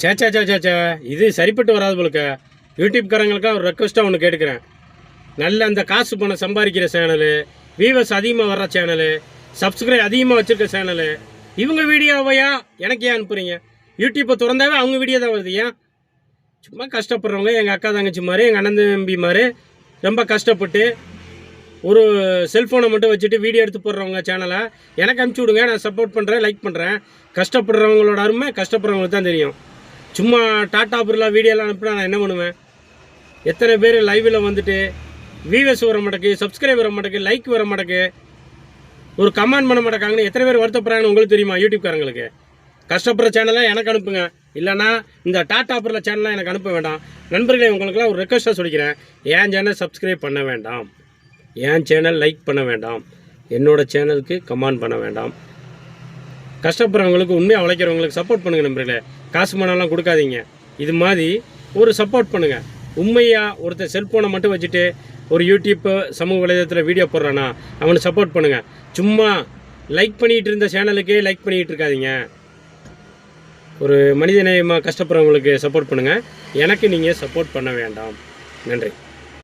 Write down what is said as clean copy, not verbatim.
சேச்சா சேச்சா இது சரிப்பட்டு வராது போலுக்க. யூடியூப்காரங்களுக்காக ஒரு ரெக்வஸ்ட்டாக ஒன்று கேட்டுக்கிறேன். நல்ல அந்த காசு பணம் சம்பாதிக்கிற சேனலு, வியூவர்ஸ் அதிகமாக வர்ற சேனலு, சப்ஸ்கிரைப் அதிகமாக வச்சுருக்க சேனலு, இவங்க வீடியோவையா எனக்கு ஏன் அனுப்புகிறீங்க? யூடியூப்பை திறந்தாவே அவங்க வீடியோ தான் வருது. ஏன்? சும்மா கஷ்டப்படுறவங்க எங்கள் அக்கா தங்கச்சி மாதிரி, எங்கள் அண்ணன் தம்பி மாதிரி ரொம்ப கஷ்டப்பட்டு ஒரு செல்ஃபோனை மட்டும் வச்சுட்டு வீடியோ எடுத்து போடுறவங்க சேனலை எனக்கு அனுப்பிச்சி விடுங்க. நான் சப்போர்ட் பண்ணுறேன், லைக் பண்ணுறேன். கஷ்டப்படுறவங்களோட அருமை கஷ்டப்படுறவங்களுக்கு தான் தெரியும். சும்மா டாட்டா பிர்லா வீடியோலாம் அனுப்பினா நான் என்ன பண்ணுவேன்? எத்தனை பேர் லைவில் வந்துட்டு வியூவர்ஸ் வர மாட்டேக்கு, சப்ஸ்கிரைப் வர மாட்டேக்கு, லைக் வர மாட்டேக்கு, ஒரு கமெண்ட் பண்ண மாட்டேக்காங்கன்னு எத்தனை பேர் வருத்தப்படுறாங்கன்னு உங்களுக்கு தெரியுமா? யூடியூப்காரங்களுக்கு கஷ்டப்படுற சேனலாக எனக்கு அனுப்புங்க. இல்லைனா இந்த டாட்டா பிர்லா சேனலாக எனக்கு அனுப்ப வேண்டாம். நண்பர்களே, உங்களுக்குலாம் ஒரு ரெக்வஸ்ட்டாக சொல்லிக்கிறேன். என் சேனல் சப்ஸ்கிரைப் பண்ண வேண்டாம், என் சேனல் லைக் பண்ண வேண்டாம், என்னோடய சேனலுக்கு கமெண்ட் பண்ண வேண்டாம். கஷ்டப்படுறவங்களுக்கு, உண்மையாக உழைக்கிறவங்களுக்கு சப்போர்ட் பண்ணுங்கள் நண்பர்களே. காசு பணம்லாம் கொடுக்காதீங்க. இது மாதிரி ஒரு சப்போர்ட் பண்ணுங்கள். உண்மையாக ஒருத்தர் செல்ஃபோனை மட்டும் வச்சுட்டு ஒரு யூடியூப்பு சமூக வலைதளத்தில் வீடியோ போடுறானா அவனுக்கு சப்போர்ட் பண்ணுங்கள். சும்மா லைக் பண்ணிகிட்டு இருந்த சேனலுக்கே லைக் பண்ணிகிட்டு இருக்காதீங்க. ஒரு மனிதநேயமாக கஷ்டப்படுறவங்களுக்கு சப்போர்ட் பண்ணுங்கள். எனக்கு நீங்கள் சப்போர்ட் பண்ண வேண்டாம். நன்றி.